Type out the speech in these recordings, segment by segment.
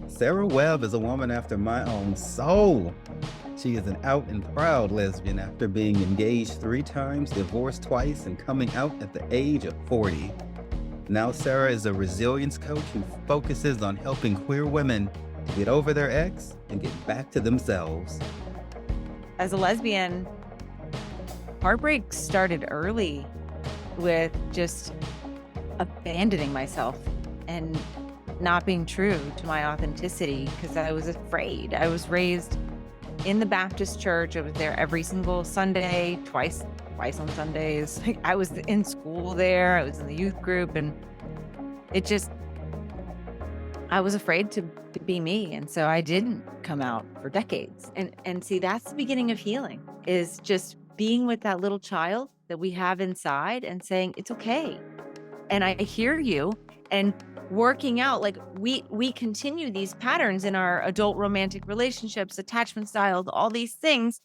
Sara Webb is a woman after my own soul. She is an out and proud lesbian after being engaged 3 times, divorced twice, and coming out at the age of 40. Now, Sara is a resilience coach who focuses on helping queer women to get over their ex and get back to themselves. As a lesbian, heartbreak started early with just abandoning myself and not being true to my authenticity because I was afraid. I was raised in the Baptist church. I was there every single Sunday, twice on Sundays. I was in school there. I was in the youth group, and I was afraid to be me. And so I didn't come out for decades. And see, that's the beginning of healing, is just being with that little child that we have inside and saying, it's okay. And I hear you, and working out, like we continue these patterns in our adult romantic relationships, attachment styles, all these things,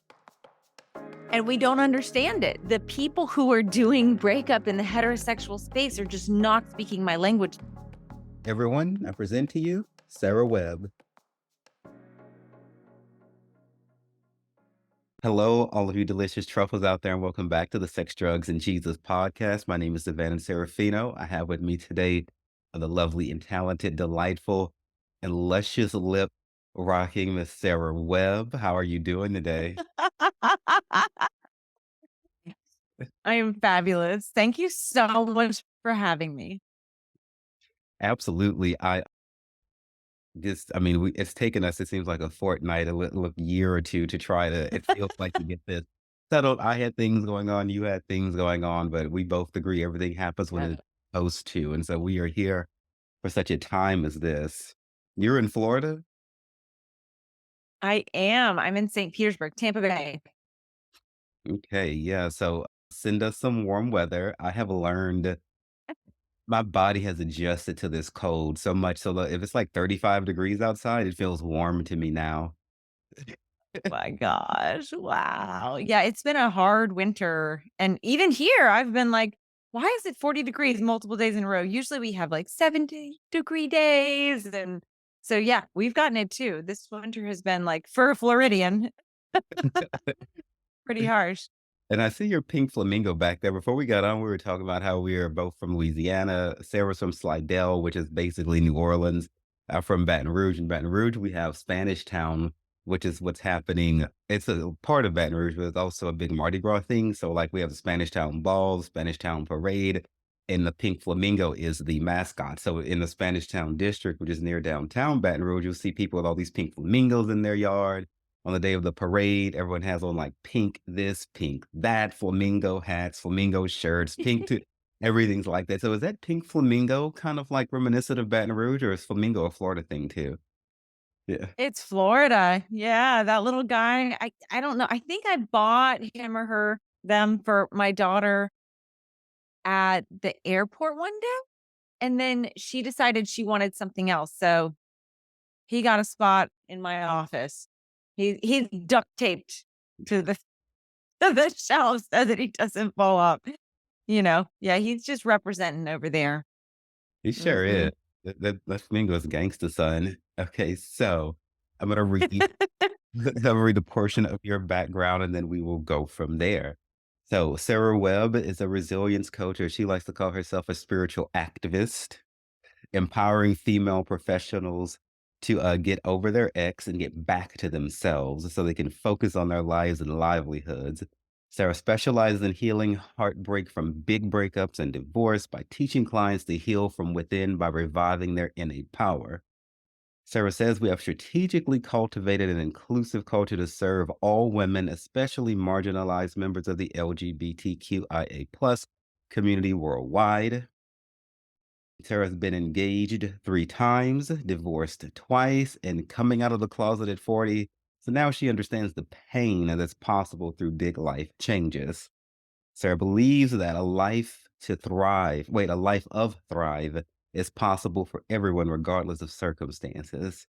and we don't understand it. The people who are doing breakup in the heterosexual space are just not speaking my language. Everyone, I present to you Sara Webb. Hello, all of you delicious truffles out there, and welcome back to the Sex, Drugs, and Jesus podcast. My name is Savannah Serafino. I have with me today the lovely and talented, delightful, and luscious lip rocking Miss Sara Webb. How are you doing today? I am fabulous. Thank you so much for having me. Absolutely. It's taken us, it seems like a fortnight, a year or two to try to, it feels like to get this settled. I had things going on, you had things going on, but we both agree everything happens when Yeah. it's supposed to. And so we are here for such a time as this. You're in Florida? I am. I'm in St. Petersburg, Tampa Bay. Okay, yeah. So send us some warm weather. I have learned my body has adjusted to this cold so much so that if it's like 35 degrees outside, it feels warm to me now. My gosh. Wow. Yeah, it's been a hard winter. And even here, I've been like, why is it 40 degrees multiple days in a row? Usually we have like 70-degree days. And so, yeah, we've gotten it too. This winter has been like, for a Floridian, pretty harsh. And I see your pink flamingo back there. Before we got on, we were talking about how we are both from Louisiana. Sarah's from Slidell, which is basically New Orleans. I'm from Baton Rouge. In Baton Rouge, we have Spanish Town, which is what's happening. It's a part of Baton Rouge, but it's also a big Mardi Gras thing. So, like, we have the Spanish Town Ball, Spanish Town Parade, and the pink flamingo is the mascot. So, in the Spanish Town district, which is near downtown Baton Rouge, you'll see people with all these pink flamingos in their yard. On the day of the parade, everyone has on like pink this, pink that, flamingo hats, flamingo shirts, pink to everything's like that. So is that pink flamingo kind of like reminiscent of Baton Rouge, or is flamingo a Florida thing too? Yeah. It's Florida. Yeah, that little guy. I don't know. I think I bought him or her them for my daughter at the airport one day. And then she decided she wanted something else. So he got a spot in my office. He's duct taped to the to the shelf so that he doesn't fall off. Yeah, he's just representing over there. He sure is. Mhm. That flamingo is gangsta son. Okay, so I'm gonna read I'm gonna read a portion of your background and then we will go from there. So Sara Webb is a resilience coach, or she likes to call herself a spiritual activist, empowering female professionals to get over their ex and get back to themselves so they can focus on their lives and livelihoods. Sarah specializes in healing heartbreak from big breakups and divorce by teaching clients to heal from within by reviving their innate power. Sarah says we have strategically cultivated an inclusive culture to serve all women, especially marginalized members of the LGBTQIA plus community worldwide. Sarah's been engaged 3 times, divorced twice, and coming out of the closet at 40. So now she understands the pain that's possible through big life changes. Sarah believes that a life of thrive is possible for everyone, regardless of circumstances.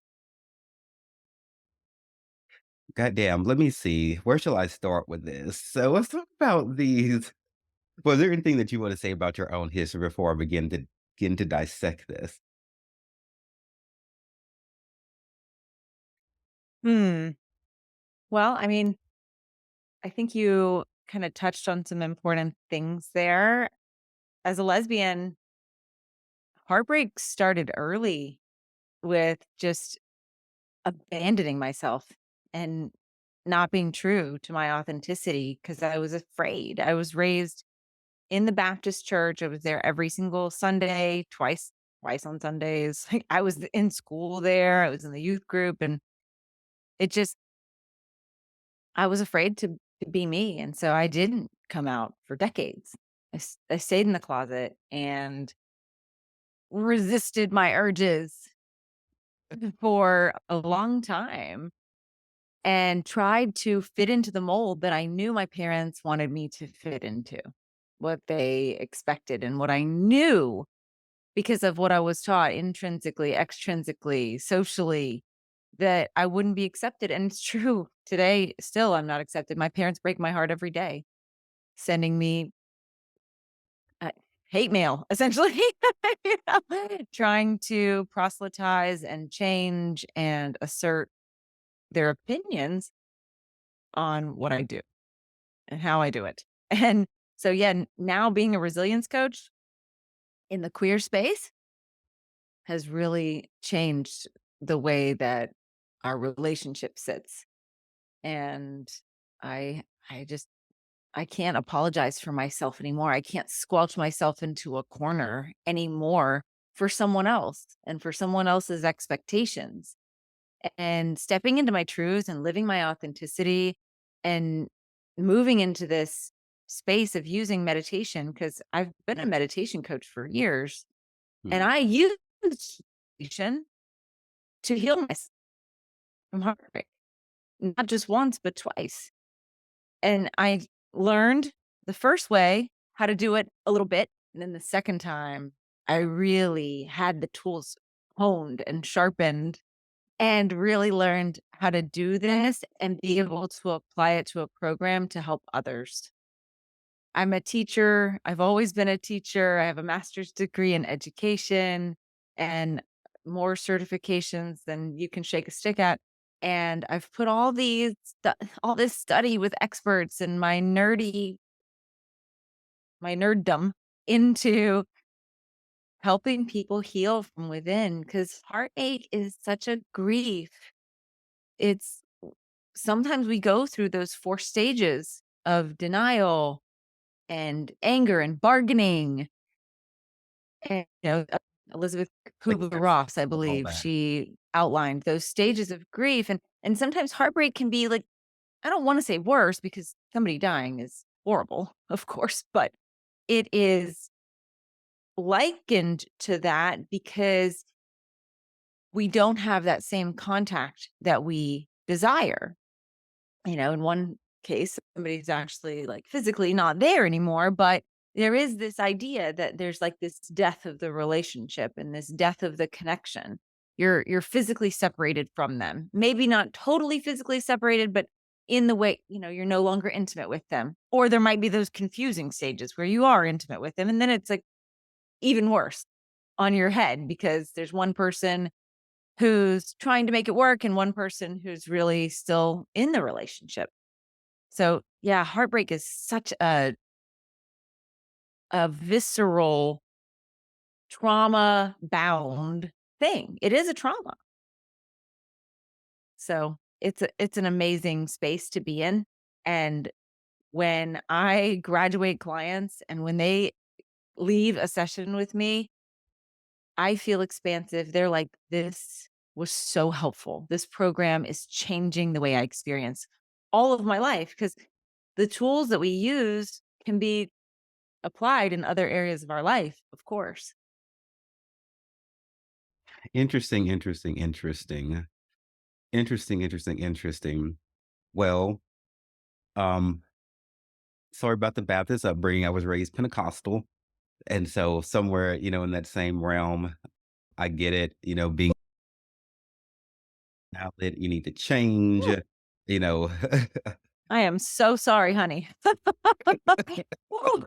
Goddamn, let me see. Where shall I start with this? So let's talk about these. Was there anything that you want to say about your own history before I begin to dissect this? Hmm. Well, I mean, I think you kind of touched on some important things there. As a lesbian, heartbreak started early with just abandoning myself and not being true to my authenticity because I was afraid. I was raised in the Baptist church. I was there every single Sunday, twice on Sundays. Like, I was in school there. I was in the youth group, and it just I was afraid to be me, and so I didn't come out for decades. I stayed in the closet and resisted my urges for a long time and tried to fit into the mold that I knew my parents wanted me to fit into, what they expected and what I knew because of what I was taught intrinsically, extrinsically, socially, that I wouldn't be accepted. And it's true. Today, still, I'm not accepted. My parents break my heart every day, sending me uh, hate mail, essentially, you know, trying to proselytize and change and assert their opinions on what I do and how I do it. And so, yeah, now being a resilience coach in the queer space has really changed the way that our relationship sits. And I just I can't apologize for myself anymore. I can't squelch myself into a corner anymore for someone else and for someone else's expectations. And stepping into my truth and living my authenticity and moving into this space of using meditation because I've been a meditation coach for years and Hmm. I use meditation to heal myself from heartbreak, not just once, but twice. And I learned the first way how to do it a little bit. And then the second time, I really had the tools honed and sharpened and really learned how to do this and be able to apply it to a program to help others. I'm a teacher. I've always been a teacher. I have a master's degree in education and more certifications than you can shake a stick at. And I've put all this study with experts and my nerddom into helping people heal from within because heartache is such a grief. It's sometimes we go through those 4 stages of denial and anger and bargaining. And, Elizabeth Like, Kubler-Ross, I all believe, that. she outlined those stages of grief, and sometimes heartbreak can be, like, I don't wanna say worse because somebody dying is horrible, of course, but it is likened to that because we don't have that same contact that we desire. In one case, somebody's actually, like, physically not there anymore, but there is this idea that there's, like, this death of the relationship and this death of the connection. You're physically separated from them. Maybe not totally physically separated, but in the way, you're no longer intimate with them. Or there might be those confusing stages where you are intimate with them, and then it's, like, even worse on your head because there's one person who's trying to make it work and one person who's really still in the relationship. So, yeah, heartbreak is such a visceral, trauma-bound thing. It is a trauma. So, it's an amazing space to be in, and when I graduate clients and when they leave a session with me, I feel expansive. They're like, "This was so helpful. This program is changing the way I experience all of my life because the tools that we use can be applied in other areas of our life, of course." Interesting, interesting, interesting. Interesting, interesting, interesting. Well, um, sorry about the Baptist upbringing. I was raised Pentecostal. And so somewhere, in that same realm, I get it, being an outlet, you need to change, Woo. you know, I am so sorry, honey. Woo,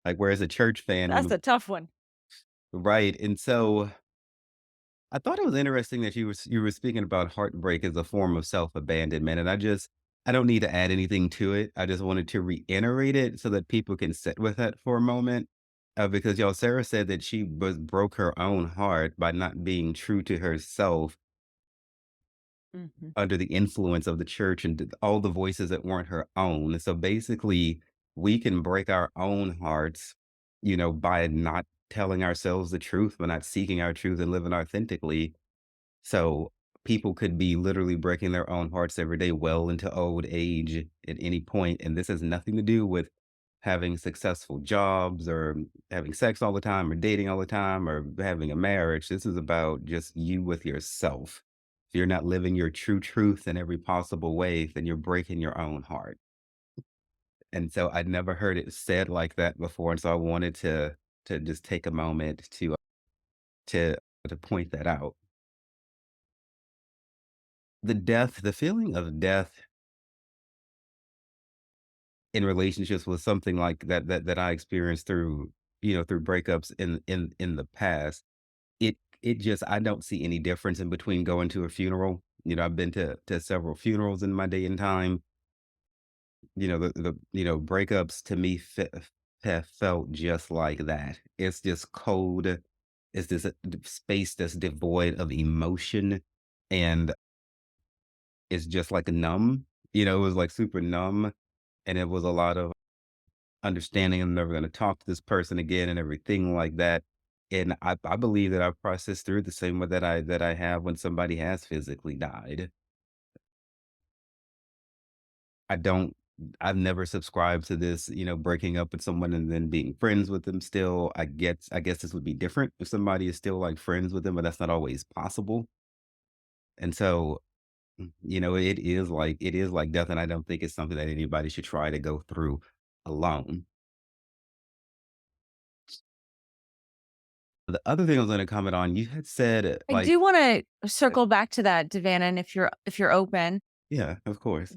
like whereas a church fan, that's a tough one. right. And so I thought it was interesting that you were speaking about heartbreak as a form of self-abandonment, and I don't need to add anything to it. I just wanted to reiterate it so that people can sit with it for a moment, because y'all, Sarah said that she broke her own heart by not being true to herself Mhm. under the influence of the church and all the voices that weren't her own. So basically, we can break our own hearts, by not telling ourselves the truth, by not seeking our truth and living authentically. So people could be literally breaking their own hearts every day, well into old age at any point. And this has nothing to do with having successful jobs or having sex all the time or dating all the time or having a marriage. This is about just you with yourself. If you're not living your true truth in every possible way, then you're breaking your own heart. And so I'd never heard it said like that before. And so I wanted to just take a moment to to point that out. The feeling of death in relationships was something like that I experienced through breakups in the past. It just I don't see any difference in between going to a funeral. I've been to several funerals in my day and time. Breakups to me have felt just like that. It's just cold. It's this space that's devoid of emotion, and it's just like numb. It was like super numb, and it was a lot of understanding I'm never gonna talk to this person again and everything like that. And I believe that I've processed through the same way that I have when somebody has physically died. I don't I've never subscribed to this, breaking up with someone and then being friends with them still. I guess this would be different if somebody is still like friends with them, but that's not always possible. And so, it is like death, and I don't think it's something that anybody should try to go through alone. The other thing I was gonna comment on, you had said, I do wanna uh, circle back to that, Devana, and if you're open. yeah, of course.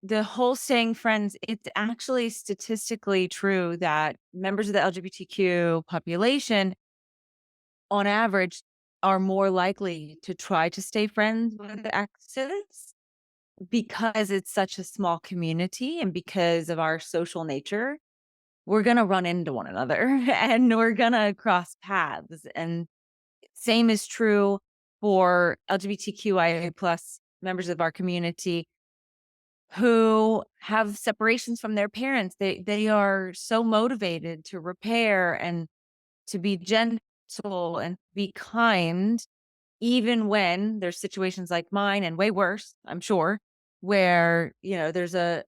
The whole staying friends, it's actually statistically true that members of the LGBTQ population, on average, are more likely to try to stay friends with exes because it's such a small community and because of our social nature. We're gonna run into one another and we're gonna cross paths, and same is true for LGBTQIA plus members of our community who have separations from their parents. They are so motivated to repair and to be gentle and be kind, even when there's situations like mine and way worse, I'm sure, where there's an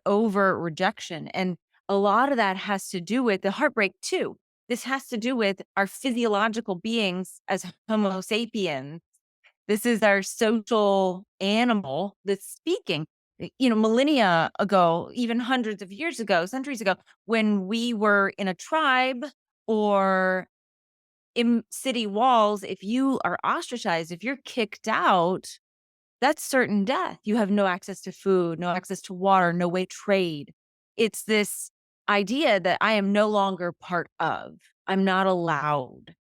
overt rejection. And a lot of that has to do with the heartbreak too. This has to do with our physiological beings as Homo sapiens. This is our social animal that's speaking. Millennia ago, even hundreds of years ago, centuries ago, when we were in a tribe or in city walls, if you are ostracized, if you're kicked out, that's certain death. You have no access to food, no access to water, no way trade. It's this idea that I am no longer part of. I'm not allowed.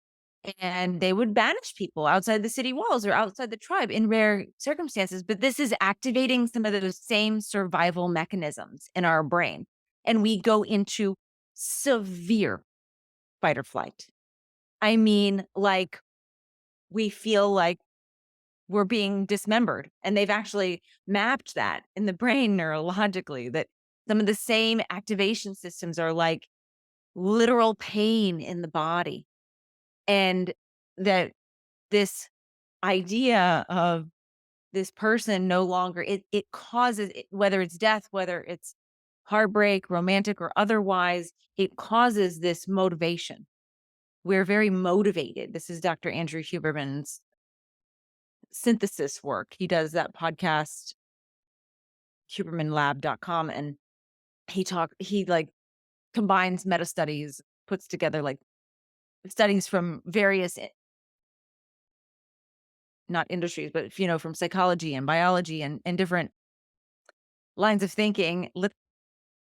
And they would banish people outside the city walls or outside the tribe in rare circumstances. But this is activating some of those same survival mechanisms in our brain. And we go into severe fight or flight. I mean, like, we feel like we're being dismembered, and they've actually mapped that in the brain neurologically, that some of the same activation systems are like literal pain in the body, and that this idea of this person no longer, it causes whether it's death, whether it's heartbreak, romantic or otherwise, it causes this motivation. We're very motivated. This is Dr. Andrew Huberman's synthesis work. He does that podcast, hubermanlab.com, and he like combines meta studies, puts together like studies from various not industries, but from psychology and biology and different lines of thinking,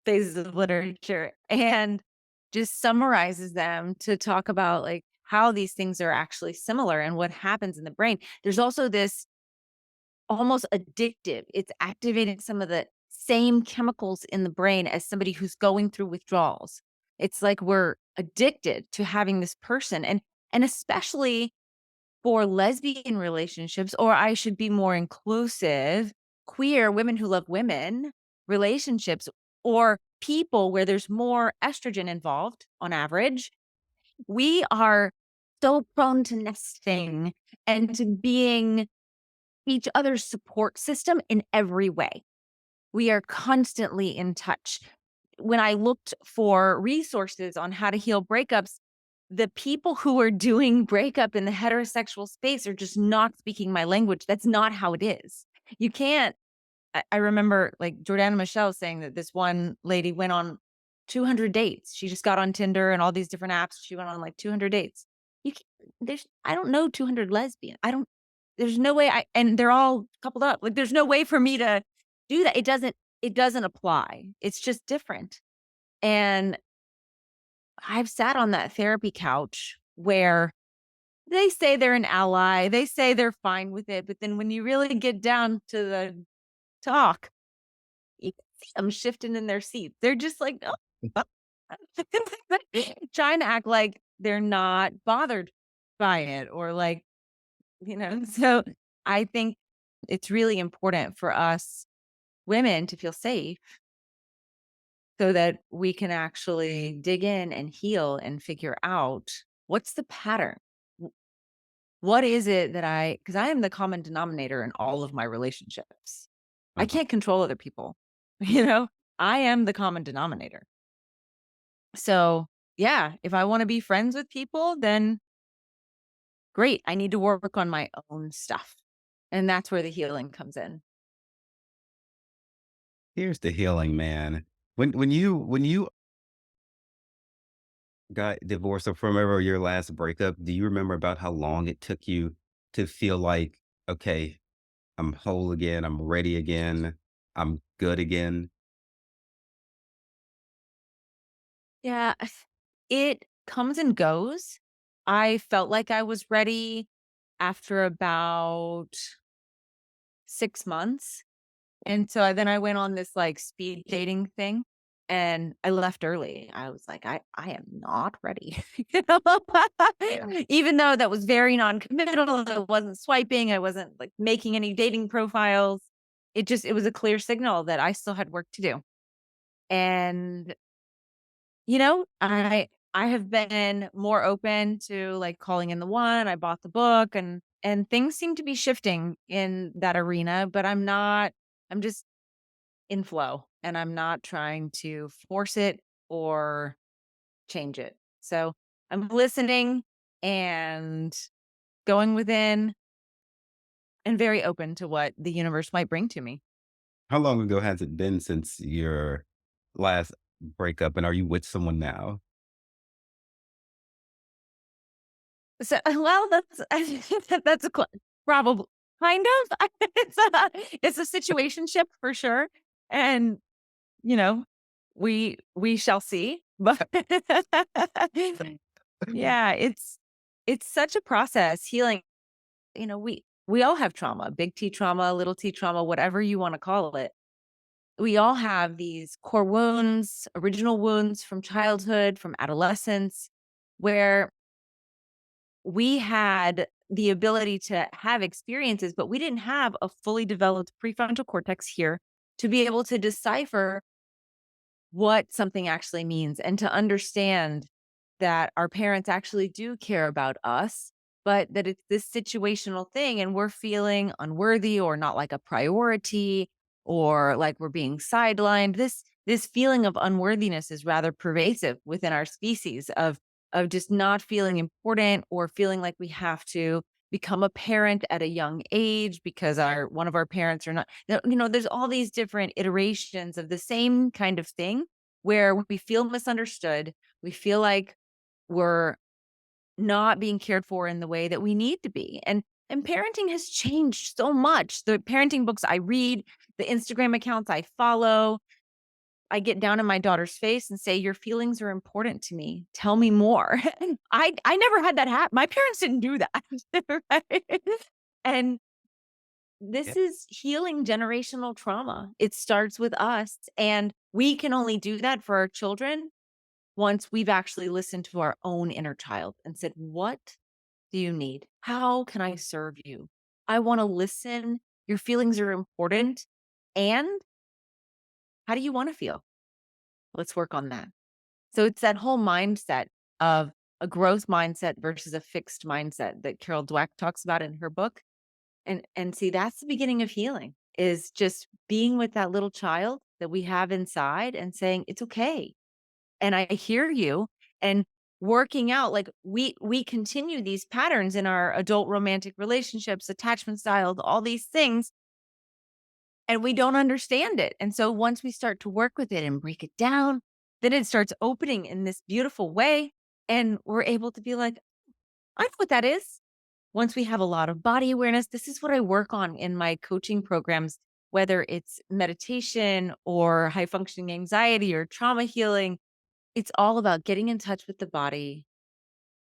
phases of literature, and just summarizes them to talk about like how these things are actually similar and what happens in the brain. There's also this almost addictive. It's activating some of the same chemicals in the brain as somebody who's going through withdrawals. It's like we're addicted to having this person, and especially for lesbian relationships, or I should be more inclusive, queer women who love women relationships, or people where there's more estrogen involved on average, we are so prone to nesting and to being each other's support system in every way. We are constantly in touch. When I looked for resources on how to heal breakups, the people who are doing breakup in the heterosexual space are just not speaking my language. That's not how it is. You can't. I remember like Jordana Michelle saying that this one lady went on 200 dates. She just got on Tinder and all these different apps. She went on like 200 dates. You can't, I don't know 200 lesbian. There's no way and they're all coupled up. Like there's no way for me to do that. It doesn't apply. It's just different. And I've sat on that therapy couch where they say they're an ally, they say they're fine with it, but then when you really get down to the talk, you can see them shifting in their seats. They're just like, "Oh, uh," trying to act like they're not bothered by it or like, so I think it's really important for us women to feel safe so that we can actually dig in and heal and figure out what's the pattern. What is it that because I am the common denominator in all of my relationships. I Uh-huh. can't control other people, you know? I am the common denominator. So, yeah, if I wanna be friends with people, then great, I need to work on my own stuff, and that's where the healing comes in. Here's the healing, man. When you got divorced or from ever your last breakup, do you remember about how long it took you to feel like, okay, I'm whole again, I'm ready again, I'm good again? Yeah, it comes and goes. I felt like I was ready after about 6 months. And so then I went on this, like, speed dating thing, and I left early. I was like, "I am not ready." You know? Even though that was very non-committal, I wasn't swiping, I wasn't, like, making any dating profiles. It was a clear signal that I still had work to do. And, I have been more open to, like, calling in the one. I bought the book, and things seem to be shifting in that arena, but I'm just in flow, and I'm not trying to force it or change it. So, I'm listening and going within and very open to what the universe might bring to me. How long ago has it been since your last breakup, and are you with someone now? So, well, that's that's a probably kind of. It's a situationship for sure, and, you know, we shall see, but yeah, it's such a process, healing. We all have trauma, big T trauma, little T trauma, whatever you wanna call it. We all have these core wounds, original wounds from childhood, from adolescence, where we had the ability to have experiences, but we didn't have a fully developed prefrontal cortex here to be able to decipher what something actually means and to understand that our parents actually do care about us, but that it's this situational thing and we're feeling unworthy or not like a priority or like we're being sidelined. This feeling of unworthiness is rather pervasive within our species of just not feeling important or feeling like we have to become a parent at a young age because our one of our parents are not. There's all these different iterations of the same kind of thing where we feel misunderstood. We feel like we're not being cared for in the way that we need to be. And parenting has changed so much. The parenting books I read, the Instagram accounts I follow, I get down in my daughter's face and say, "Your feelings are important to me. Tell me more." And I never had that happen. My parents didn't do that. Right? And Yeah. this is healing generational trauma. It starts with us, and we can only do that for our children once we've actually listened to our own inner child and said, "What do you need? How can I serve you? I want to listen. Your feelings are important. And how do you want to feel? Let's work on that." So it's that whole mindset of a growth mindset versus a fixed mindset that Carol Dweck talks about in her book. And see, that's the beginning of healing, is just being with that little child that we have inside and saying, "It's okay. And I hear you." And working out, like, we continue these patterns in our adult romantic relationships, attachment styles, all these things, and we don't understand it. And so once we start to work with it and break it down, then it starts opening in this beautiful way. And we're able to be like, "I know what that is." Once we have a lot of body awareness, this is what I work on in my coaching programs, whether it's meditation or high functioning anxiety or trauma healing. It's all about getting in touch with the body,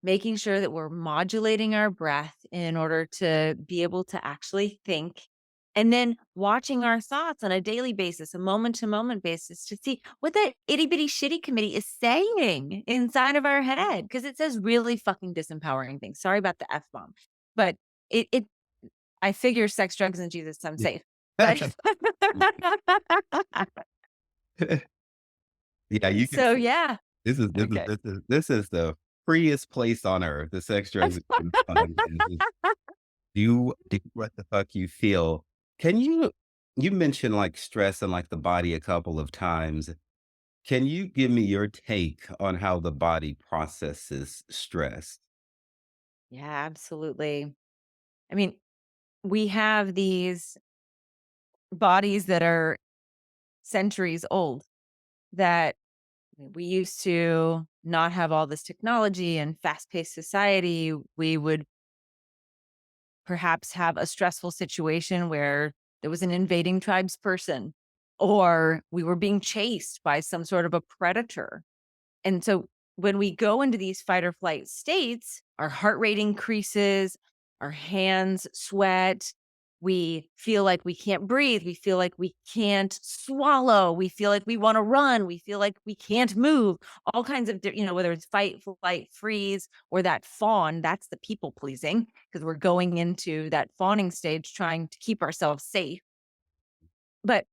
making sure that we're modulating our breath in order to be able to actually think, and then watching our thoughts on a daily basis, a moment to moment basis, to see what that itty bitty shitty committee is saying inside of our head. Cause it says really fucking disempowering things. Sorry about the F bomb, but it, I figure sex, drugs, and Jesus, I'm Yeah. safe. But Yeah, you can so yeah. this is this is Okay. this is this is the freest place on earth, the sex, drugs, and fun, and just do what the fuck you feel. Can you mentioned, like, stress and, like, the body a couple of times. Can you give me your take on how the body processes stress? Yeah, absolutely. I mean, we have these bodies that are centuries old, that we used to not have all this technology and fast-paced society. We would perhaps have a stressful situation where there was an invading tribes person, or we were being chased by some sort of a predator. And so when we go into these fight or flight states, our heart rate increases, our hands sweat, we feel like we can't breathe, we feel like we can't swallow, we feel like we want to run, we feel like we can't move, all kinds of, whether it's fight, flight, freeze, or that fawn, that's the people pleasing, because we're going into that fawning stage trying to keep ourselves safe. But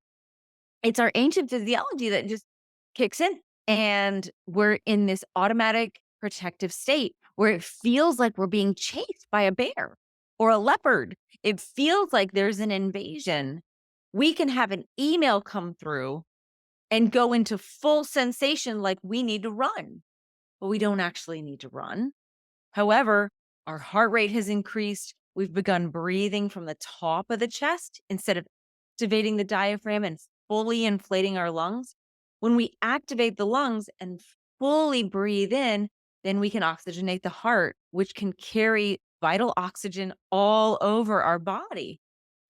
it's our ancient physiology that just kicks in, and we're in this automatic protective state where it feels like we're being chased by a bear or a leopard. It feels like there's an invasion. We can have an email come through and go into full sensation like we need to run, but we don't actually need to run. However, our heart rate has increased. We've begun breathing from the top of the chest instead of activating the diaphragm and fully inflating our lungs. When we activate the lungs and fully breathe in, then we can oxygenate the heart, which can carry vital oxygen all over our body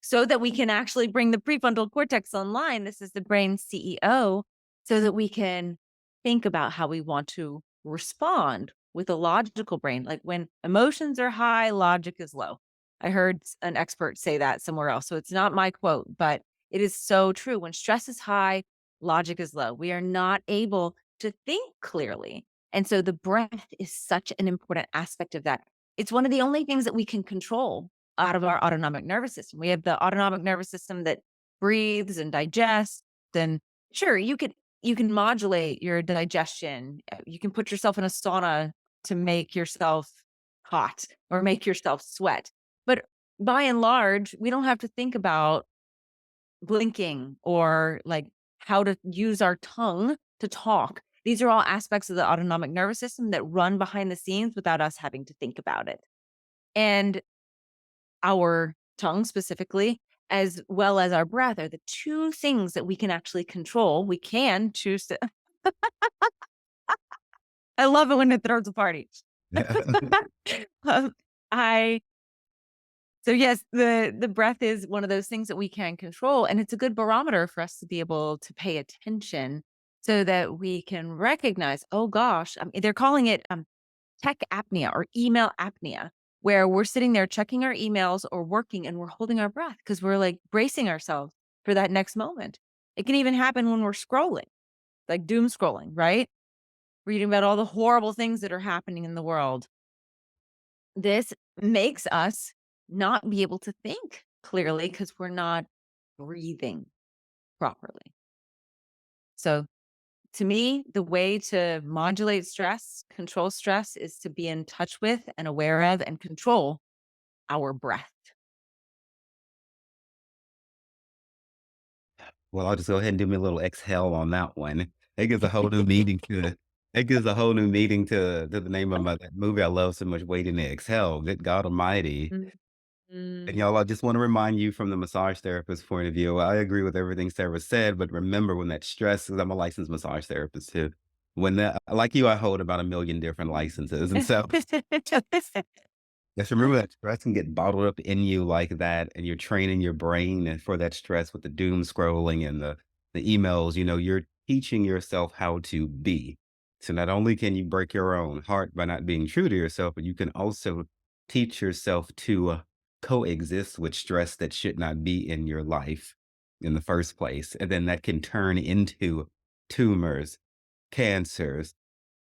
so that we can actually bring the prefrontal cortex online. This is the brain's CEO, so that we can think about how we want to respond with a logical brain. Like, when emotions are high, logic is low. I heard an expert say that somewhere else. So it's not my quote, but it is so true. When stress is high, logic is low. We are not able to think clearly. And so the breath is such an important aspect of that. It's one of the only things that we can control out of our autonomic nervous system. We have the autonomic nervous system that breathes and digests. And sure, you can modulate your digestion. You can put yourself in a sauna to make yourself hot or make yourself sweat. But by and large, we don't have to think about blinking or like how to use our tongue to talk. These are all aspects of the autonomic nervous system that run behind the scenes without us having to think about it. And our tongue specifically, as well as our breath, are the two things that we can actually control. We can choose to. I love it when it throws a party. Um, I so yes, the breath is one of those things that we can control, and it's a good barometer for us to be able to pay attention. so that we can recognize, oh gosh, they're calling it tech apnea or email apnea, where we're sitting there checking our emails or working and we're holding our breath because we're like bracing ourselves for that next moment. It can even happen when we're scrolling, like doom scrolling, right? Reading about all the horrible things that are happening in the world. This makes us not be able to think clearly because we're not breathing properly. So, to me, the way to modulate stress, control stress, is to be in touch with and aware of and control our breath. Well, I'll just go ahead and do me a little exhale on that one. It gives a whole new meaning to it gives a whole new meaning to the name of that movie I love so much, Waiting to Exhale. Good God Almighty. Mm, And mm. y'all, I just want to remind you from the massage therapist point of view, I agree with everything Sarah said, but remember when that stress, because I'm a licensed massage therapist too. When that, like you, I hold about a million different licenses. And so just remember that stress can get bottled up in you like that, and you're training your brain and for that stress with the doom scrolling and the emails, you're teaching yourself how to be. So not only can you break your own heart by not being true to yourself, but you can also teach yourself to coexist with stress that should not be in your life in the first place. And then that can turn into tumors, cancers,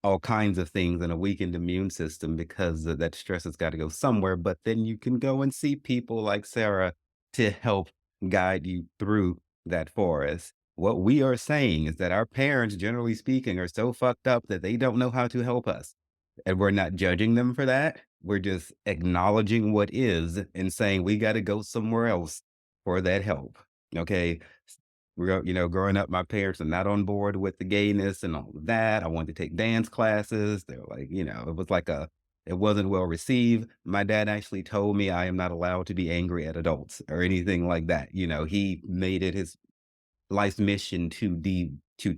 all kinds of things and a weakened immune system because that stress has got to go somewhere. But then you can go and see people like Sarah to help guide you through that forest. What we are saying is that our parents, generally speaking, are so fucked up that they don't know how to help us. And we're not judging them for that. We're just acknowledging what is and saying we got to go somewhere else for that help. Okay. Growing up, my parents are not on board with the gayness and all of that. I wanted to take dance classes. They're like, it wasn't well received. My dad actually told me I am not allowed to be angry at adults or anything like that. He made it his life's mission to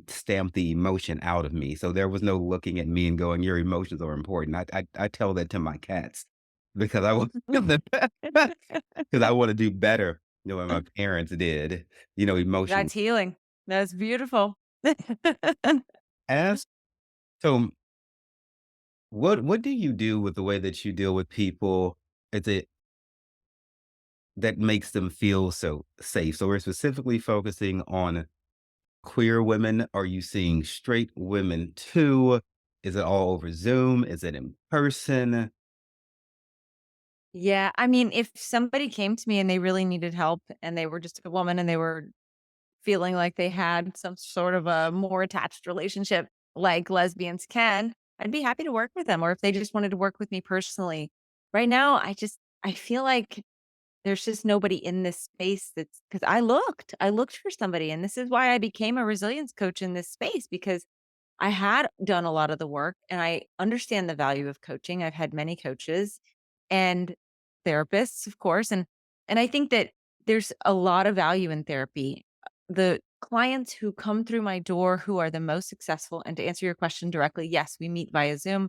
stamp the emotion out of me. So there was no looking at me and going, "Your emotions are important." I tell that to my cats because I want because I want to do better than what my parents did. Emotion That's healing. That's beautiful. as so. What do you do with the way that you deal with people? Is it that makes them feel so safe? So we're specifically focusing on queer women? Are you seeing straight women too? Is it all over Zoom? Is it in person? Yeah, I mean, if somebody came to me and they really needed help and they were just a woman and they were feeling like they had some sort of a more attached relationship like lesbians can, I'd be happy to work with them, or if they just wanted to work with me personally. Right now, I feel like there's just nobody in this space that's because I looked for somebody, and this is why I became a resilience coach in this space because I had done a lot of the work and I understand the value of coaching. I've had many coaches and therapists, of course, and I think that there's a lot of value in therapy. The clients who come through my door who are the most successful, and to answer your question directly, yes, we meet via Zoom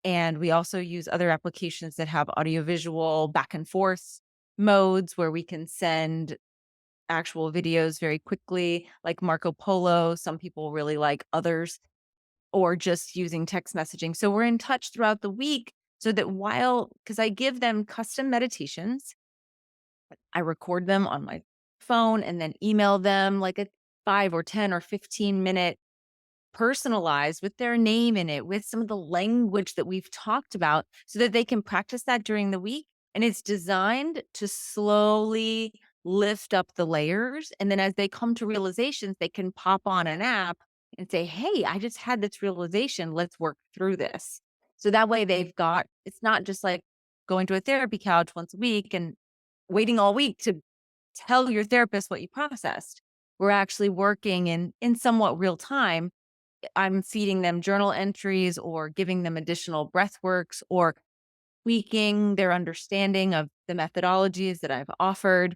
and we also use other applications that have audiovisual back and forth modes where we can send actual videos very quickly, like Marco Polo. Some people really like others, or just using text messaging. So we're in touch throughout the week so that because I give them custom meditations, I record them on my phone and then email them like a 5 or 10 or 15 minute personalized with their name in it, with some of the language that we've talked about so that they can practice that during the week. And it's designed to slowly lift up the layers. And then as they come to realizations, they can pop on an app and say, hey, I just had this realization. Let's work through this. So that way it's not just like going to a therapy couch once a week and waiting all week to tell your therapist what you processed. We're actually working in somewhat real time. I'm feeding them journal entries or giving them additional breath works or tweaking their understanding of the methodologies that I've offered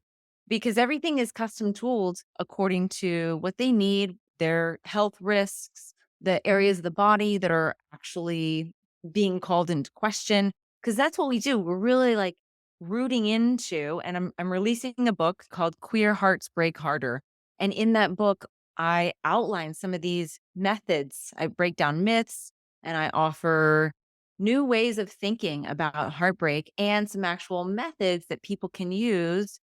because everything is custom tooled according to what they need, their health risks, the areas of the body that are actually being called into question. Because that's what we do. We're really like rooting into, and I'm releasing a book called Queer Hearts Break Harder. And in that book, I outline some of these methods. I break down myths and I offer new ways of thinking about heartbreak and some actual methods that people can use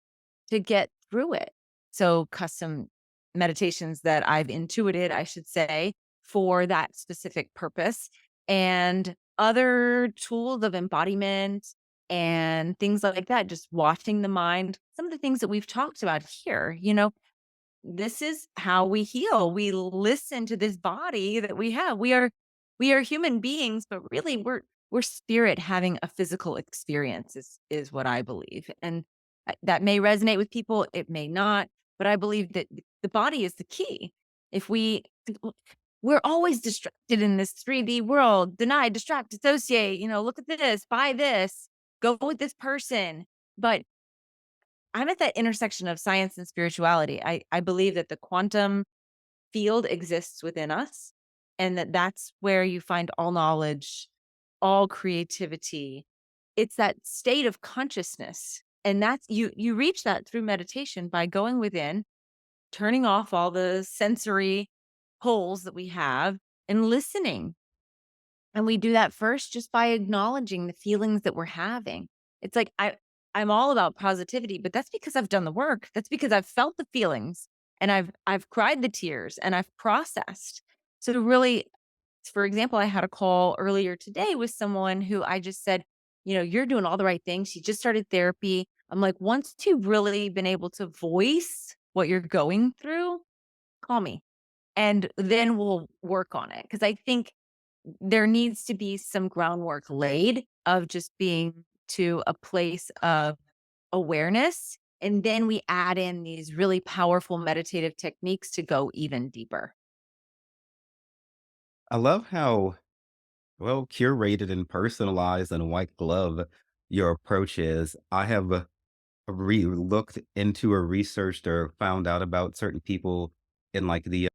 to get through it. So, custom meditations that I've intuited, I should say, for that specific purpose, and other tools of embodiment and things like that, just washing the mind. Some of the things that we've talked about here, this is how we heal. We listen to this body that we have. We are human beings, but really we're spirit having a physical experience is what I believe. And that may resonate with people, it may not, but I believe that the body is the key. If we're always distracted in this 3D world, deny, distract, dissociate, look at this, buy this, go with this person. But I'm at that intersection of science and spirituality. I believe that the quantum field exists within us and that that's where you find all knowledge, all creativity. It's that state of consciousness. And that's you reach that through meditation by going within, turning off all the sensory holes that we have and listening. And we do that first just by acknowledging the feelings that we're having. It's like I'm all about positivity, but that's because I've done the work. That's because I've felt the feelings and I've cried the tears and I've processed. So to really, for example, I had a call earlier today with someone who I just said, you're doing all the right things. She just started therapy. I'm like, once you've really been able to voice what you're going through, call me and then we'll work on it. Cause I think there needs to be some groundwork laid of just being to a place of awareness. And then we add in these really powerful meditative techniques to go even deeper. I love how well curated and personalized and white glove your approach is. I have looked into or researched or found out about certain people in like the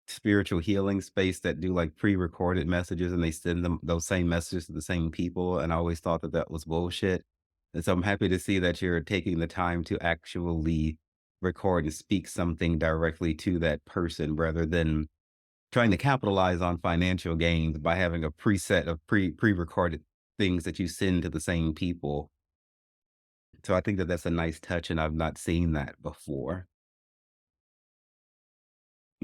spiritual healing space that do like pre-recorded messages and they send them those same messages to the same people. And I always thought that that was bullshit. And so I'm happy to see that you're taking the time to actually record and speak something directly to that person rather than trying to capitalize on financial gains by having a preset of pre-recorded things that you send to the same people. So I think that that's a nice touch, and I've not seen that before.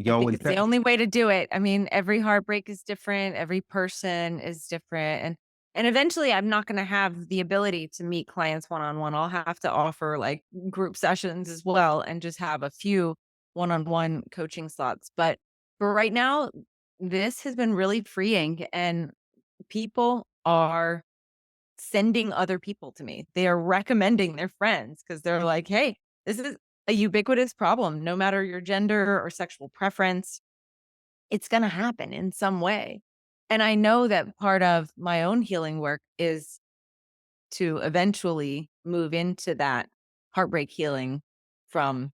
I Yo, think in it's the only way to do it. I mean, every heartbreak is different, every person is different, and eventually I'm not gonna have the ability to meet clients one-on-one. I'll have to offer, like, group sessions as well and just have a few one-on-one coaching slots, but for right now, this has been really freeing, and people are sending other people to me. They are recommending their friends because 'cause they're like, "Hey, this is a ubiquitous problem, no matter your gender or sexual preference, it's gonna happen in some way." And I know that part of my own healing work is to eventually move into that heartbreak healing from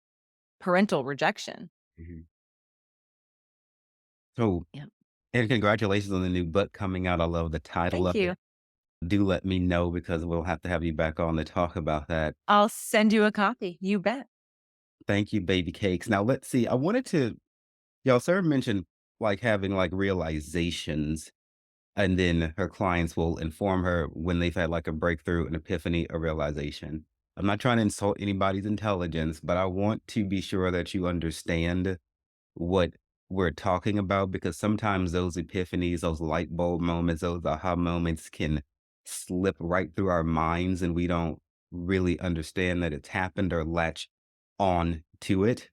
parental rejection. Mhm. So, Yeah. and congratulations on the new book coming out. I love the title Thank of you. it. Do let me know because we'll have to have you back on to talk about that. I'll send you a copy. You bet. Thank you, baby cakes. Now let's see. I wanted to, Sarah mentioned like having like realizations, and then her clients will inform her when they've had like a breakthrough, an epiphany, a realization. I'm not trying to insult anybody's intelligence, but I want to be sure that you understand what we're talking about because sometimes those epiphanies, those light bulb moments, those aha moments can slip right through our minds and we don't really understand that it's happened or latch on to it.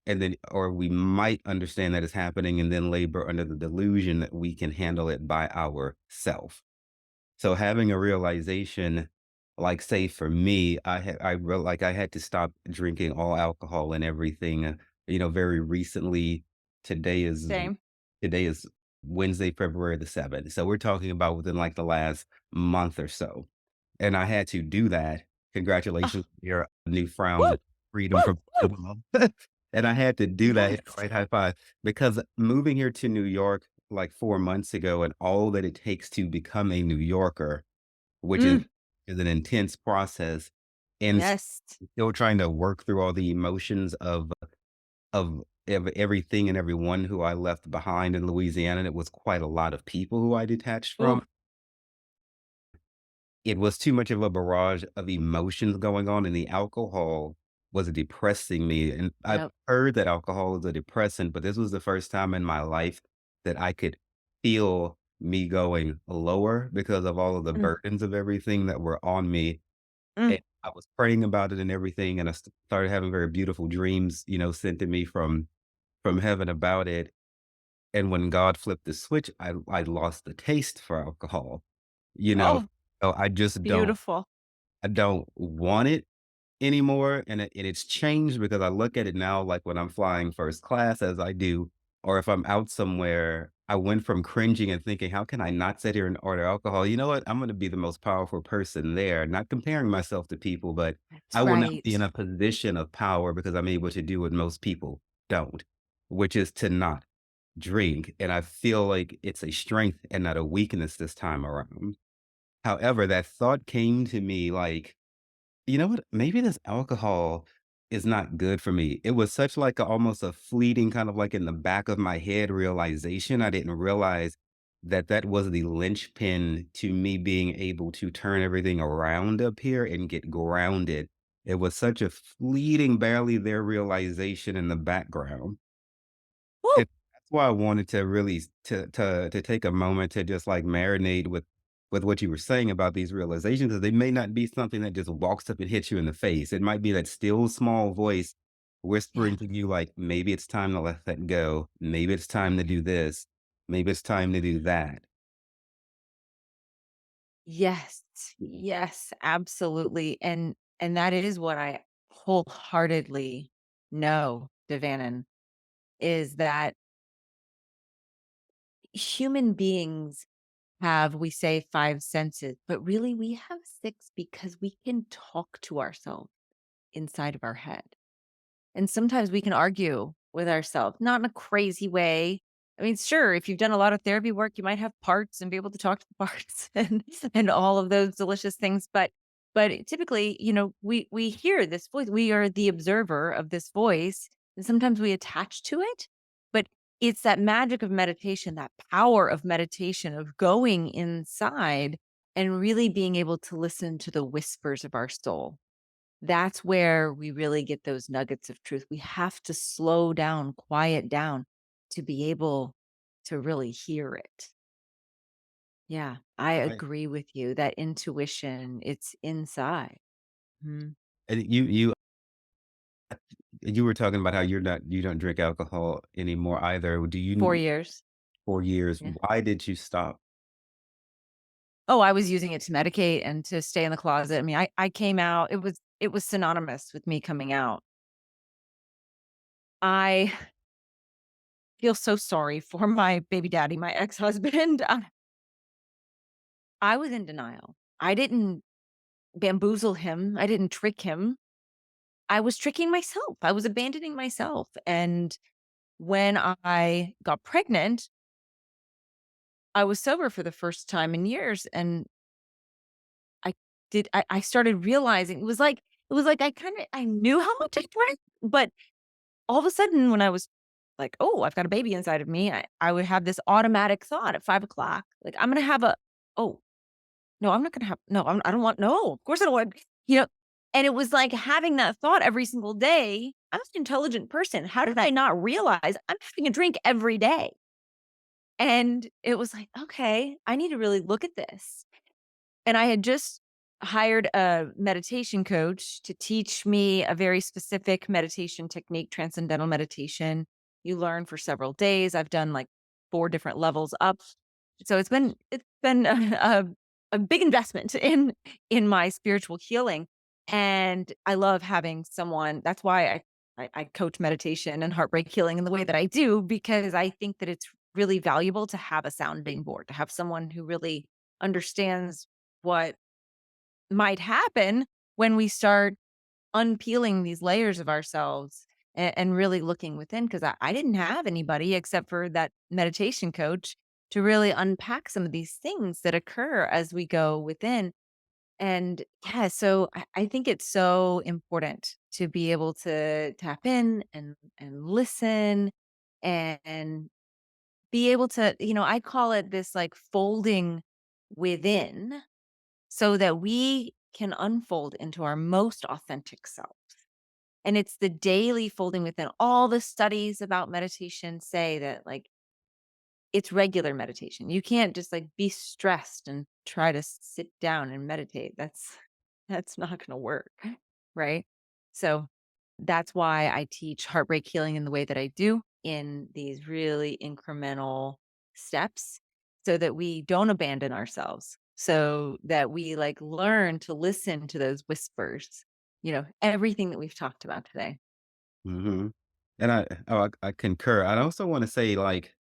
And then, or we might understand that it's happening and then labor under the delusion that we can handle it by ourself. So having a realization, like say for me, I had to stop drinking all alcohol and everything. Very recently. Today is Same. today is Wednesday, February the 7th. So we're talking about within like the last month or so, and I had to do that. Oh, Congratulations, your woo, newfound freedom woo, from woo. alcohol. And I had to do that. Yes. Right, high five, because moving here to New York like 4 months ago, and all that it takes to become a New Yorker, which is Mm, an intense process, and yes. still trying to work through all the emotions of everything and everyone who I left behind in Louisiana, and it was quite a lot of people who I detached Ooh, from. It was too much of a barrage of emotions going on, and the alcohol was depressing me, and I've yep. heard that alcohol is a depressant, but this was the first time in my life that I could feel me going lower because of all of the Mm, burdens of everything that were on me, mm. and I was praying about it and everything, and I started having very beautiful dreams, sent to me from heaven about it, and when God flipped the switch, I lost the taste for alcohol, you know? Oh, So I just beautiful. don't want it anymore, and it's changed because I look at it now, like, when I'm flying first class as I do, or if I'm out somewhere, I went from cringing and thinking, "How can I not sit here and order alcohol? You know what? I'm gonna be the most powerful person there," not comparing myself to people, but That's I will now be in right. a position of power because I'm able to do what most people don't, which is to not drink, and I feel like it's a strength and not a weakness this time around. However, that thought came to me like, "You know what? Maybe this alcohol is not good for me." It was such like almost a fleeting kind of like in the back of my head realization. I didn't realize that that was the linchpin to me being able to turn everything around up here and get grounded. It was such a fleeting, barely there realization in the background. Woo! And that's why I wanted to really to take a moment to just, like, marinate with what you were saying about these realizations, 'cause they may not be something that just walks up and hits you in the face. It might be that still small voice Yeah. whispering to you, like, "Maybe it's time to let that go. Maybe it's time to do this. Maybe it's time to do that." Yes. Yes, absolutely. And that is what I wholeheartedly know, Devanan, is that human beings have, we say, 5 senses, but really we have 6 because we can talk to ourselves inside of our head. And sometimes we can argue with ourselves, not in a crazy way. I mean, sure, if you've done a lot of therapy work, you might have parts and be able to talk to the parts and all of those delicious things. But typically, we hear this voice. We are the observer of this voice, and sometimes we attach to it. But it's that magic of meditation, that power of meditation, of going inside and really being able to listen to the whispers of our soul. That's where we really get those nuggets of truth. We have to slow down, quiet down to be able to really hear it. Yeah, I Right. agree with you that intuition, it's inside. Mhm. And you were talking about how you don't drink alcohol anymore either. Do 4 you years. 4 years. Yeah. Why did you stop? Oh, I was using it to medicate and to stay in the closet. I mean, I came out, it was synonymous with me coming out. I feel so sorry for my baby daddy, my ex-husband. I was in denial. I didn't bamboozle him. I didn't trick him. I was tricking myself. I was abandoning myself. And when I got pregnant, I was sober for the first time in years. And I started realizing it was like I knew how much I drank, but all of a sudden when I was like, oh, I've got a baby inside of me, I would have this automatic thought at 5 o'clock, like, I'm gonna have oh, no, I'm not gonna have no, I don't want no, of course I don't want you know, and it was like having that thought every single day. I'm an intelligent person. How did I not realize I'm having a drink every day? And it was like, okay, I need to really look at this. And I had just hired a meditation coach to teach me a very specific meditation technique, transcendental meditation. You learn for several days. I've done like 4 different levels up. So it's been a big investment in my spiritual healing. And I love having someone. That's why I coach meditation and heartbreak healing in the way that I do, because I think that it's really valuable to have a sounding board, to have someone who really understands what might happen when we start unpeeling these layers of ourselves and really looking within. Because I didn't have anybody except for that meditation coach to really unpack some of these things that occur as we go within. And yeah, so I think it's so important to be able to tap in and listen and be able to, I call it this like folding within so that we can unfold into our most authentic self. And it's the daily folding within. All the studies about meditation say that like it's regular meditation. You can't just like be stressed and try to sit down and meditate. That's not going to work, right? So that's why I teach heartbreak healing in the way that I do in these really incremental steps so that we don't abandon ourselves. So that we like learn to listen to those whispers, everything that we've talked about today. Mhm. And I concur. I also wanna say, like,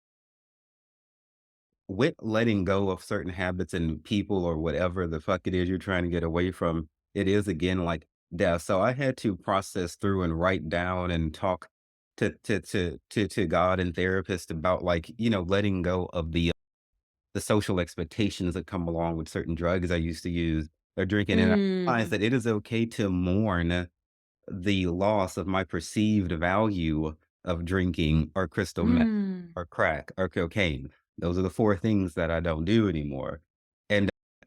with letting go of certain habits and people or whatever the fuck it is you're trying to get away from, it is again like death. So I had to process through and write down and talk to God and therapist about, like, letting go of the social expectations that come along with certain drugs I used to use or drinking, and I realized Mm, that it is okay to mourn the loss of my perceived value of drinking or crystal meth mm, or crack or cocaine. Those are the 4 things that I don't do anymore.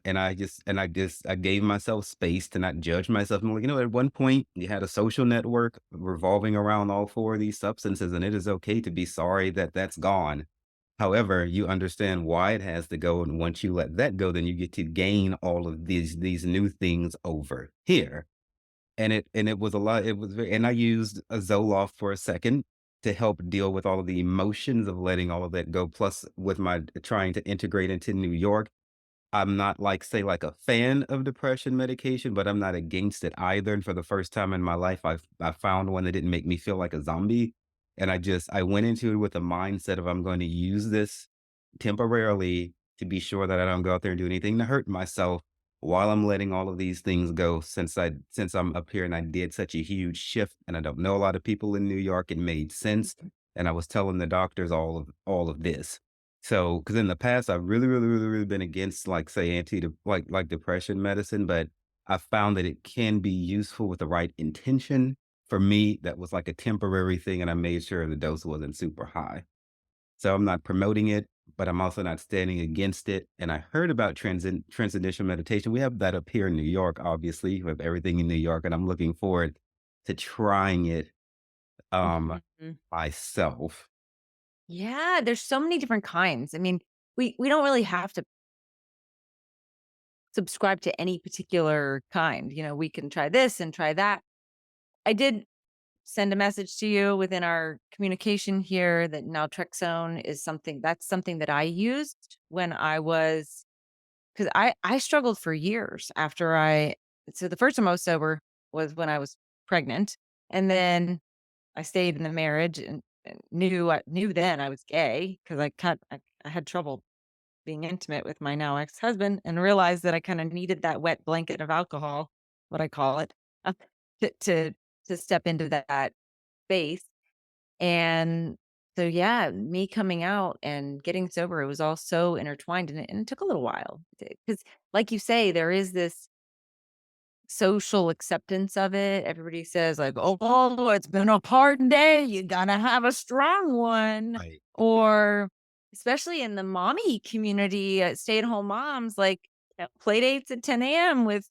And I gave myself space to not judge myself. I'm like, at one point you had a social network revolving around all 4 of these substances, and it is okay to be sorry that that's gone. However, you understand why it has to go, and once you let that go, then you get to gain all of these new things over here. And it was a lot. It was very, and I used a Zoloft for a second to help deal with all of the emotions of letting all of that go. Plus, with my trying to integrate into New York, I'm not like, say, like a fan of depression medication, but I'm not against it either. And for the first time in my life, I found one that didn't make me feel like a zombie. And I went into it with a mindset of I'm going to use this temporarily to be sure that I don't go out there and do anything to hurt myself while I'm letting all of these things go since I'm up here and I did such a huge shift and I don't know a lot of people in New York, it made sense. And I was telling the doctors all of this. So, because in the past, I've really, really, really, really been against, like, say, like depression medicine, but I found that it can be useful with the right intention. For me, that was like a temporary thing, and I made sure the dose wasn't super high. So I'm not promoting it, but I'm also not standing against it. And I heard about transcendental meditation. We have that up here in New York, obviously. We have everything in New York, and I'm looking forward to trying it mhm. myself. Yeah, there's so many different kinds. I mean, we don't really have to subscribe to any particular kind. We can try this and try that. I did send a message to you within our communication here that naltrexone is something that I used when I was because I struggled for years after I so the first time I was sober was when I was pregnant, and then I stayed in the marriage and knew then I was gay because I had trouble being intimate with my now ex-husband and realized that I kinda needed that wet blanket of alcohol, what I call it, uh, to to to step into that space, and so, yeah, me coming out and getting sober, it was all so intertwined, and it took a little while because, like you say, there is this social acceptance of it. Everybody says like, "Oh, it's been a hard day. You gotta have a strong one." Right. Or especially in the mommy community, stay-at-home moms, like, play dates at 10 a.m. with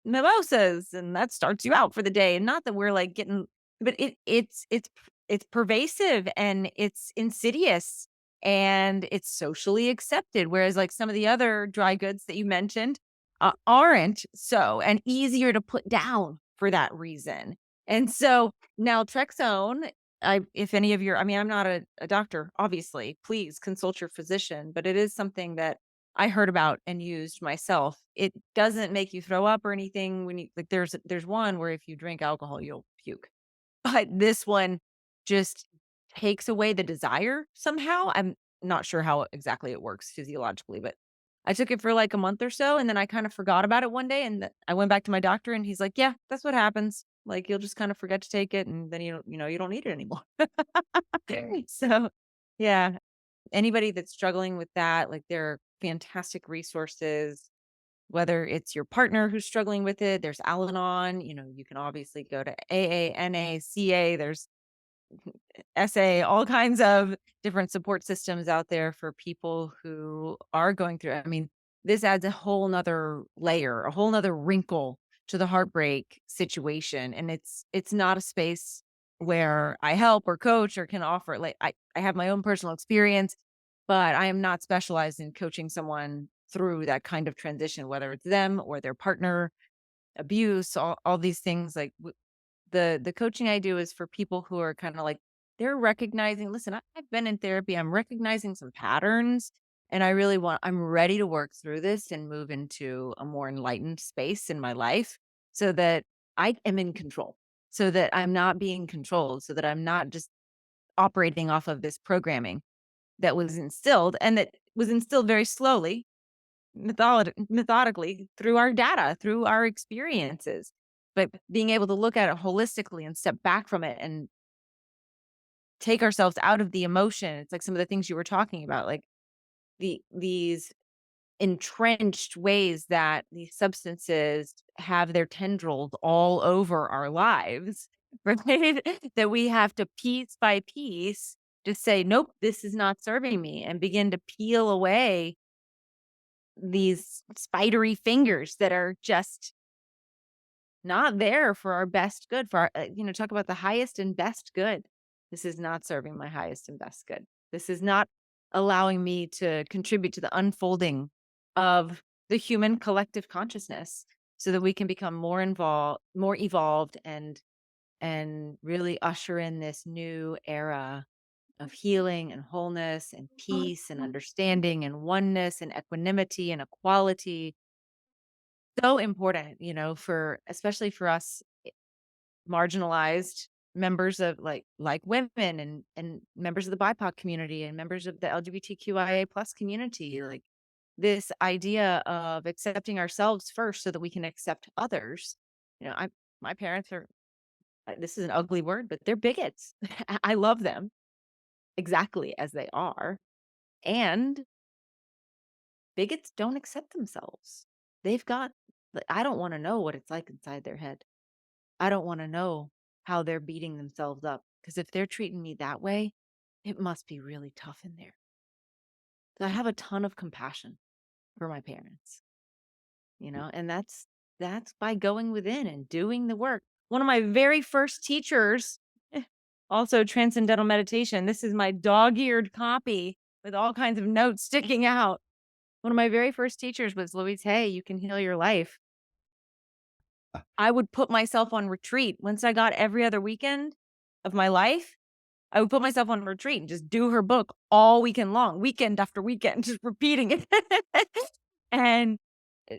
mimosas, and that starts you out for the day, and not that we're, like, getting but it's pervasive, and it's insidious, and it's socially accepted, whereas, like, some of the other dry goods that you mentioned, aren't so, and easier to put down for that reason, and so, naltrexone, if any of your I mean, I'm not a doctor, obviously, please consult your physician, but it is something that I heard about and used myself. It doesn't make you throw up or anything when you like there's one where if you drink alcohol, you'll puke. But this one just takes away the desire somehow. I'm not sure how exactly it works physiologically, but I took it for like a month or so and then I kind of forgot about it one day and I went back to my doctor and he's like, "Yeah, that's what happens. Like you'll just kind of forget to take it and then you don't need it anymore." So, yeah, anybody that's struggling with that, like, there are fantastic resources whether it's your partner who's struggling with it, there's Al-Anon, you can obviously go to AA, NA, CA, there's SA, all kinds of different support systems out there for people who are going through it. I mean, this adds a whole nother layer, a whole nother wrinkle to the heartbreak situation. And it's not a space where I help or coach or can offer like I have my own personal experience, but I am not specialized in coaching someone through that kind of transition, whether it's them or their partner, abuse, all these things like the coaching I do is for people who are kinda like they're recognizing, "Listen, I've been in therapy, I'm recognizing some patterns, and I'm ready to work through this and move into a more enlightened space in my life so that I am in control, so that I'm not being controlled, so that I'm not just operating off of this programming that was instilled and that was instilled very slowly, methodically through our data, through our experiences, but being able to look at it holistically and step back from it and take ourselves out of the emotion. It's like some of the things you were talking about, like these entrenched ways that these substances have their tendrils all over our lives, right? That we have to piece by piece just say, nope, this is not serving me, and begin to peel away these spidery fingers that are just not there for our best good, for our, talk about the highest and best good. This is not serving my highest and best good. This is not allowing me to contribute to the unfolding of the human collective consciousness so that we can become more evolved and really usher in this new era of healing and wholeness and peace and understanding and oneness and equanimity and equality. So important, for especially for us marginalized members of like women and members of the BIPOC community and members of the LGBTQIA plus community. Like this idea of accepting ourselves first so that we can accept others. I my parents are this is an ugly word, but they're bigots. I love them exactly as they are. And bigots don't accept themselves. They've got like, I don't want to know what it's like inside their head. I don't wanna know how they're beating themselves up, because if they're treating me that way, it must be really tough in there. So I have a ton of compassion for my parents, and that's by going within and doing the work. One of my very first teachers, also transcendental meditation, this is my dog-eared copy with all kinds of notes sticking out. One of my very first teachers was Louise Hay, "You can heal your life." I would put myself on retreat once I got every other weekend of my life. I would put myself on retreat and just do her book all weekend long, weekend after weekend, just repeating it. And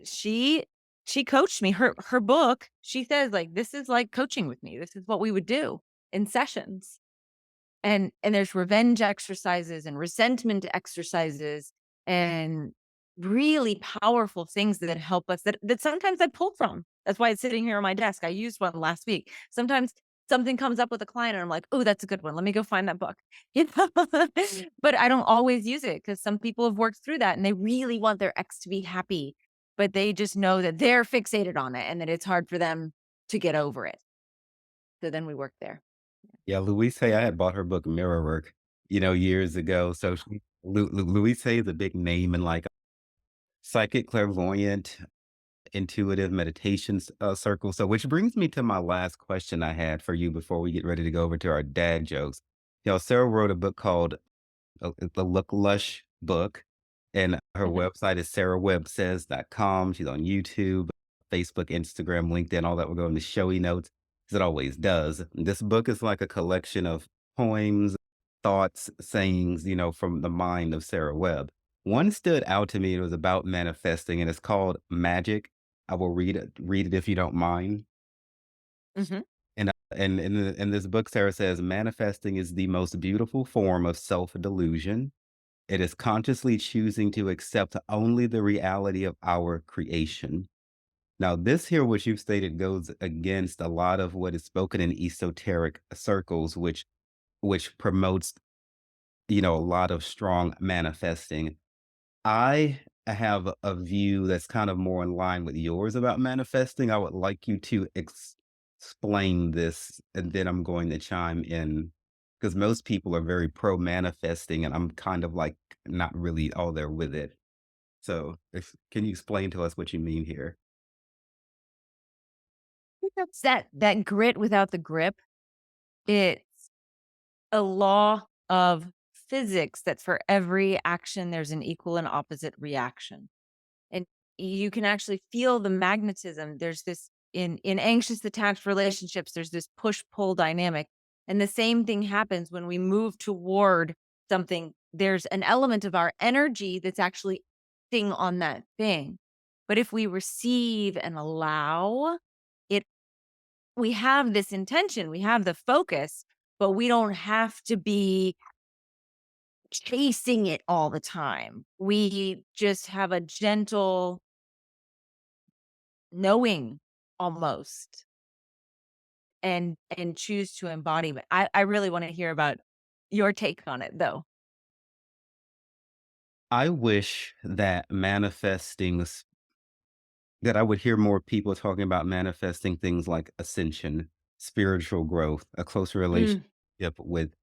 she she coached me. Her book, she says, like, "This is like coaching with me. This is what we would do in sessions." And there's revenge exercises and resentment exercises and really powerful things that help us that sometimes I pull from. That's why it's sitting here on my desk. I used one last week. Sometimes something comes up with a client and I'm like, "Oh, that's a good one. Let me go find that book." You know? But I don't always use it because some people have worked through that and they really want their ex to be happy, but they just know that they're fixated on it and that it's hard for them to get over it. So then we work there. Yeah, Louise Hay, I had bought her book Mirror Work, years ago. So Louise Hay is a big name in like psychic clairvoyant, intuitive meditations circle. So, which brings me to my last question I had for you before we get ready to go over to our dad jokes. Sarah wrote a book called the Look Lush book, and her Mhm. website is sarahwebbsays.com. She's on YouTube, Facebook, Instagram, LinkedIn, all that will go in the showy notes, as it always does. This book is like a collection of poems, thoughts, sayings, from the mind of Sarah Webb. One stood out to me. It was about manifesting, and it's called Magic. I will read it if you don't mind. Mhm. And in this book, Sarah says, manifesting is the most beautiful form of self delusion. It is consciously choosing to accept only the reality of our creation. Now, this here, which you've stated, goes against a lot of what is spoken in esoteric circles, which promotes, a lot of strong manifesting. I I have a view that's kind of more in line with yours about manifesting. I would like you to explain this, and then I'm going to chime in because most people are very pro manifesting, and I'm kind of like not really all there with it. So, can you explain to us what you mean here? That's that grit without the grip. It's a law of physics that for every action, there's an equal and opposite reaction. And you can actually feel the magnetism. There's this in anxious attached relationships, there's this push-pull dynamic. And the same thing happens when we move toward something. There's an element of our energy that's actually acting on that thing. But if we receive and allow it, we have this intention, we have the focus, but we don't have to be chasing it all the time. We just have a gentle knowing almost and choose to embody it. I really wanna hear about your take on it, though. I wish that that I would hear more people talking about manifesting things like ascension, spiritual growth, a closer Mm, relationship with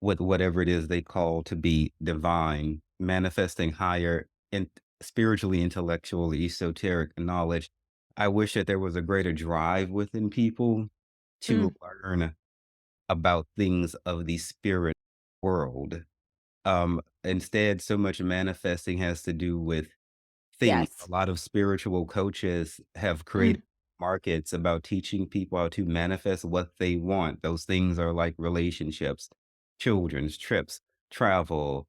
whatever it is they call to be divine, manifesting higher and spiritually, intellectually, esoteric knowledge. I wish that there was a greater drive within people to mm, learn about things of the spirit world. Instead, so much manifesting has to do with things. yes. A lot of spiritual coaches have Mm, created markets about teaching people how to manifest what they want. Those things are like relationships, children's trips, travel,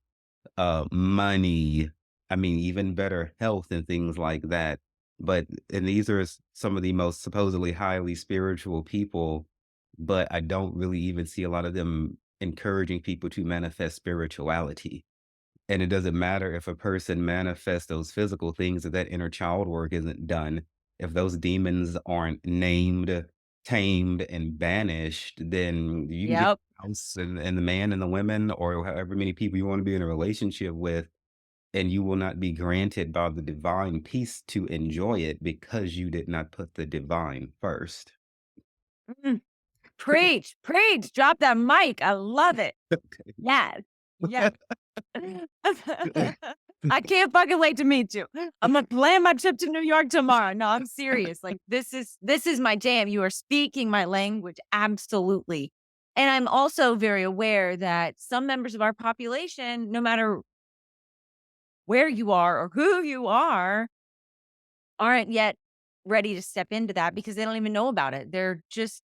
money. I mean, even better health and things like that. And these are some of the most supposedly highly spiritual people, but I don't really even see a lot of them encouraging people to manifest spirituality. And it doesn't matter if a person manifests those physical things, if that inner child work isn't done. If those demons aren't named, tamed, and banished, then you can get yep. the house and the man and the women or however many people you want to be in a relationship with, and you will not be granted by the divine peace to enjoy it because you did not put the divine first. Mm, preach, preach, drop that mic, I love it. Yes, yes. I can't fucking wait to meet you. Imma plan my trip to New York tomorrow. No, I'm serious, like, this is my jam. You are speaking my language, absolutely. And I'm also very aware that some members of our population, no matter where you are or who you are, aren't yet ready to step into that because they don't even know about it. They're just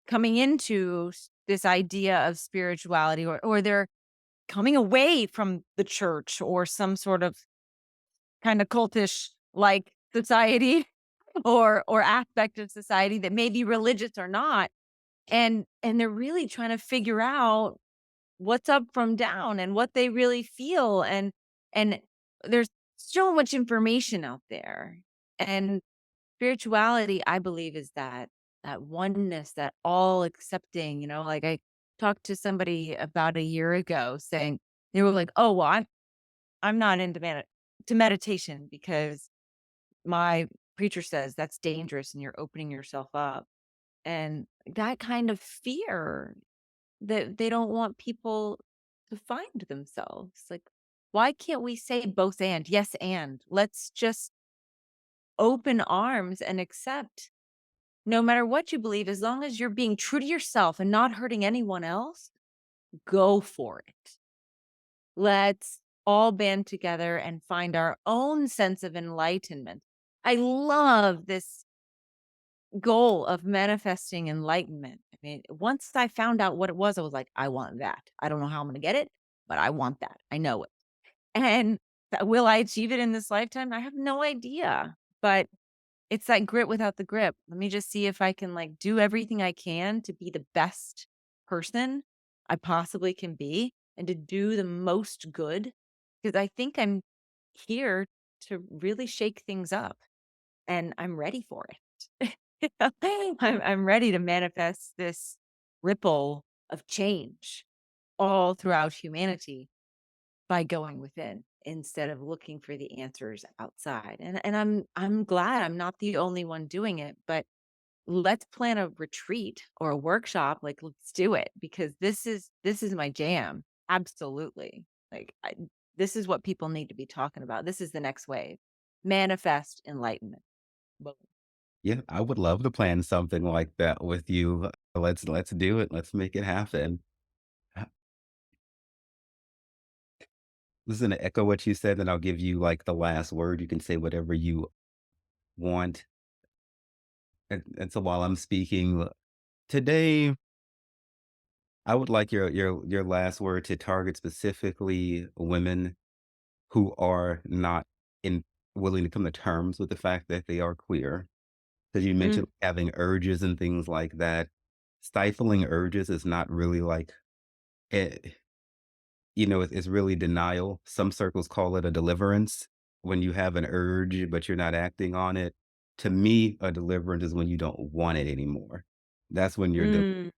coming into this idea of spirituality, or they're coming away from the church or some sort of kind of cultish like society or aspect of society that may be religious or not, and they're really trying to figure out what's up from down and what they really feel, and there's so much information out there. And spirituality, I believe, is that oneness, that all accepting, like I talked to somebody about a year ago saying they were like, "Oh, well, I'm not into to meditation because my preacher says that's dangerous and you're opening yourself up." And that kind of fear that they don't want people to find themselves. Like, why can't we say both and? Yes, and let's just open arms and accept no matter what you believe, as long as you're being true to yourself and not hurting anyone else, go for it. Let's all band together and find our own sense of enlightenment. I love this goal of manifesting enlightenment. I mean, once I found out what it was, I was like, I want that. I don't know how I'm going to get it, but I want that. I know it. And will I achieve it in this lifetime? I have no idea. But it's that grit without the grip. Let me just see if I can, like, do everything I can to be the best person I possibly can be and to do the most good, because I think I'm here to really shake things up, and I'm ready for it. I'm ready to manifest this ripple of change all throughout humanity by going within. instead of looking for the answers outside. And I'm glad I'm not the only one doing it, but let's plan a retreat or a workshop, like, let's do it because this is my jam. Absolutely. Like, this is what people need to be talking about. This is the next wave. Manifest enlightenment. Boom. Yeah, I would love to plan something like that with you. Let's do it. Let's make it happen. Uh, Listen, to echo what you said, and I'll give you like the last word. You can say whatever you want. And so while I'm speaking today, I would like your last word to target specifically women who are not in willing to come to terms with the fact that they are queer. Because you Mm, mentioned having urges and things like that. Stifling urges is not really like it, it's really denial. Some circles call it a deliverance when you have an urge, but you're not acting on it. To me, a deliverance is when you don't want it anymore. That's when mm.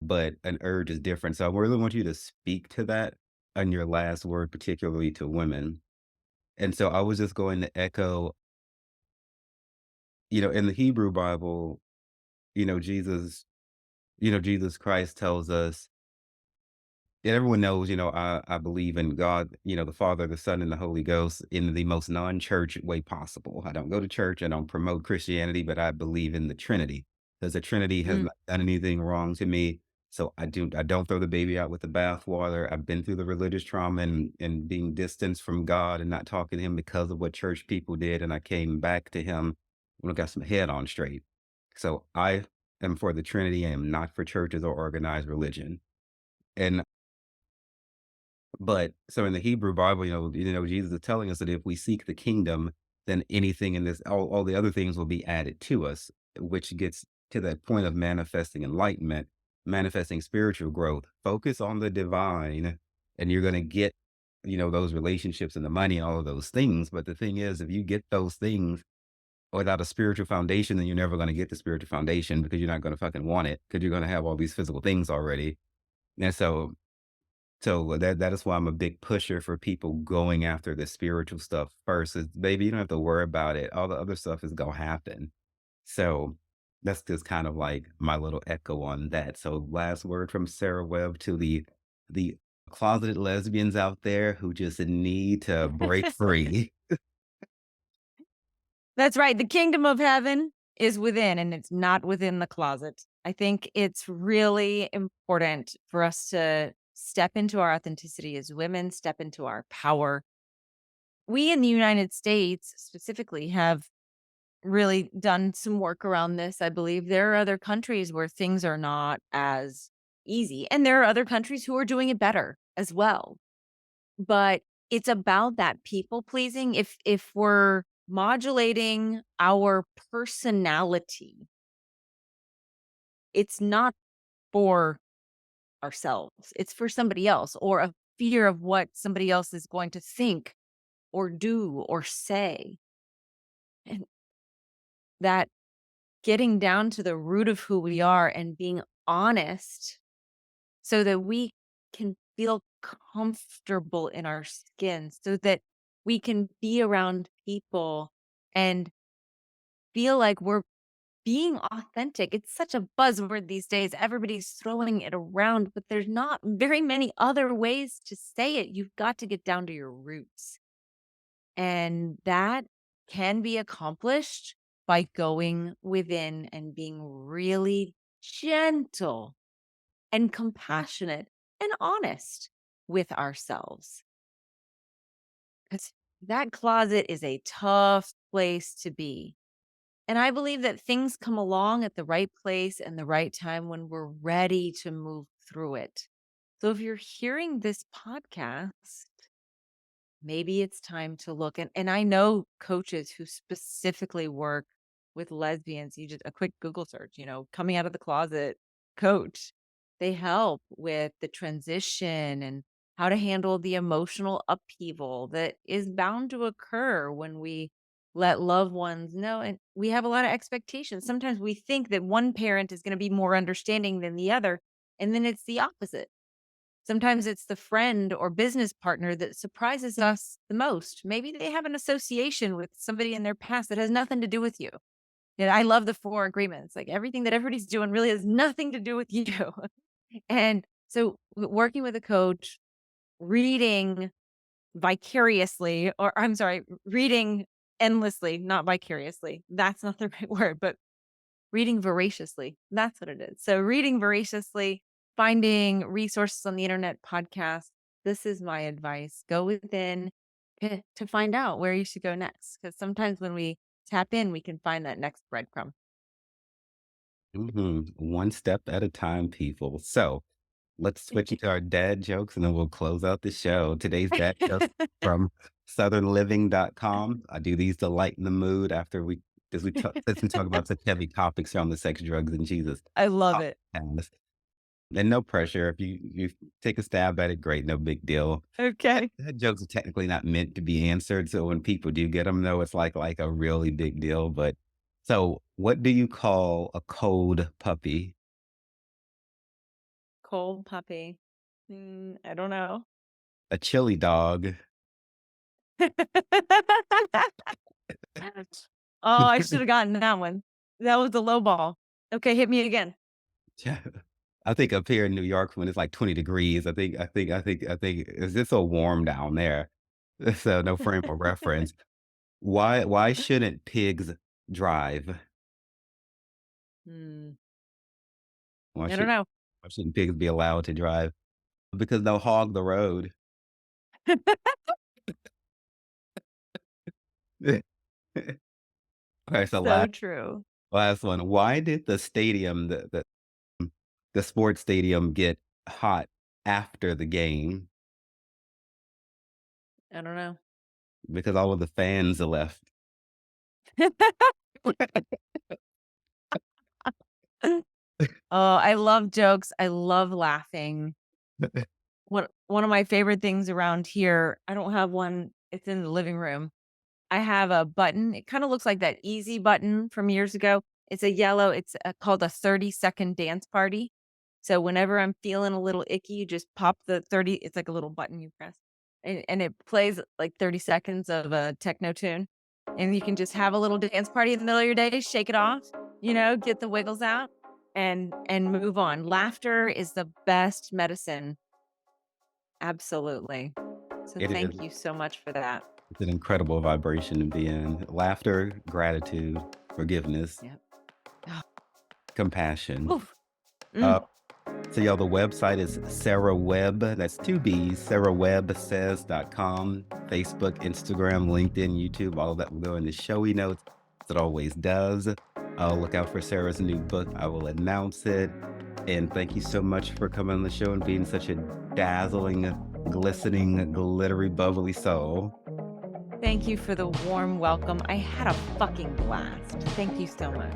but an urge is different. So I really want you to speak to that on your last word, particularly to women. And so I was just going to echo, in the Hebrew Bible, you know, Jesus, Jesus Christ tells us, and everyone knows, I believe in God, the Father, the Son, and the Holy Ghost in the most non-church way possible. I don't go to church, I don't promote Christianity, but I believe in the Trinity because the Trinity has Mm. not done anything wrong to me. So I don't throw the baby out with the bathwater. I've been through the religious trauma and being distanced from God and not talking to him because of what church people did. And I came back to him when I got some head on straight. So I am for the Trinity. I am not for churches or organized religion. And but so in the Hebrew Bible, Jesus is telling us that if we seek the kingdom, then anything in this, all the other things will be added to us, which gets to that point of manifesting enlightenment, manifesting spiritual growth. Focus on the divine, and you're going to get, those relationships and the money and all of those things. But the thing is, if you get those things without a spiritual foundation, then you're never going to get the spiritual foundation because you're not going to fucking want it because you're going to have all these physical things already. And so that is why I'm a big pusher for people going after the spiritual stuff first. Is baby, you don't have to worry about it. All the other stuff is gonna happen. So that's just kind of like my little echo on that. So last word from Sarah Webb to the closeted lesbians out there who just need to break free. That's right. The kingdom of heaven is within and it's not within the closet. I think it's really important for us to step into our authenticity as women, step into our power. We in the United States specifically have really done some work around this. I believe there are other countries where things are not as easy, and there are other countries who are doing it better as well. But it's about that people pleasing. If we're modulating our personality, it's not for ourselves. It's for somebody else or a fear of what somebody else is going to think or do or say. And that getting down to the root of who we are and being honest so that we can feel comfortable in our skin, so that we can be around people and feel like we're being authentic. It's such a buzzword these days. Everybody's throwing it around, but there's not very many other ways to say it. You've got to get down to your roots. And that can be accomplished by going within and being really gentle and compassionate and honest with ourselves. Because that closet is a tough place to be. And I believe that things come along at the right place and the right time when we're ready to move through it. So if you're hearing this podcast, maybe it's time to look. And I know coaches who specifically work with lesbians. You just a quick Google search, coming out of the closet coach. They help with the transition and how to handle the emotional upheaval that is bound to occur when we let loved ones know. And we have a lot of expectations. Sometimes we think that one parent is going to be more understanding than the other, and then it's the opposite. Sometimes it's the friend or business partner that surprises us the most. Maybe they have an association with somebody in their past that has nothing to do with you. Yeah, I love the 4 agreements. Like, everything that everybody's doing really has nothing to do with you. And so working with a coach, reading vicariously, or I'm sorry, reading endlessly, not vicariously. That's not the right word, but reading voraciously. That's what it is. So reading voraciously, finding resources on the internet, podcasts. This is my advice. Go within to find out where you should go next. Because sometimes when we tap in, we can find that next breadcrumb. One step at a time, people. So let's switch into our dad jokes and then we'll close out the show. Today's dad joke from southernliving.com. I do these to lighten the mood after since we talk about such heavy topics on the sex, drugs, and Jesus I love it. podcast. And no pressure. If you take a stab at it, great, no big deal. Okay. That jokes are technically not meant to be answered. So when people do get them, though, it's like a really big deal. But so what do you call a cold puppy? Cold puppy. I don't know. A chili dog. Oh, I should have gotten that one. That was the low ball. Okay, hit me again. Yeah. I think up here in New York when it's like 20 degrees, I think it's just so warm down there. So no frame of reference. Why shouldn't pigs drive? Hmm, Why I don't should know. why shouldn't pigs be allowed to drive? Because they'll hog the road. Okay, so So true. last one. Why did the sports stadium get hot after the game? I don't know. Because all of the fans left. Oh, I love jokes. I love laughing. One of my favorite things around here, I don't have one, it's in the living room. I have a button. It kinda looks like that easy button from years ago. It's a yellow, it's, called a 30-second dance party. So whenever I'm feeling a little icky, you just pop the 30, it's like a little button you press, and it plays like 30 seconds of a techno tune, and you can just have a little dance party in the middle of your day, shake it off, get the wiggles out, and move on. Laughter is the best medicine. Absolutely. So It is. thank you so much for that. It's an incredible vibration to be in. Laughter, gratitude, forgiveness, Yep. Oh, compassion. oof. Uh, Mm. so y'all, the website is Sara Webb. That's 2 B's, SaraWebbSays.com. Facebook, Instagram, LinkedIn, YouTube, all of that will go in the showy notes, as it always does. Look out for Sarah's new book. I will announce it. And thank you so much for coming on the show and being such a dazzling, glistening, glittery, bubbly soul. Thank you for the warm welcome. I had a fucking blast. Thank you so much.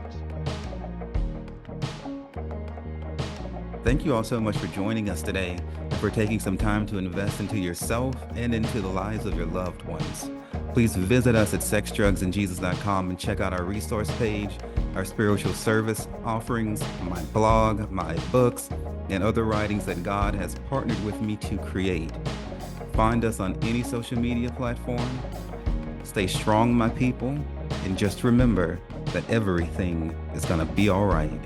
Thank you all so much for joining us today and for taking some time to invest into yourself and into the lives of your loved ones. Please visit us at sexdrugsandjesus.com and check out our resource page, our spiritual service offerings, my blog, my books, and other writings that God has partnered with me to create. Find us on any social media platform. Stay strong, my people, and just remember that everything is going to be all right.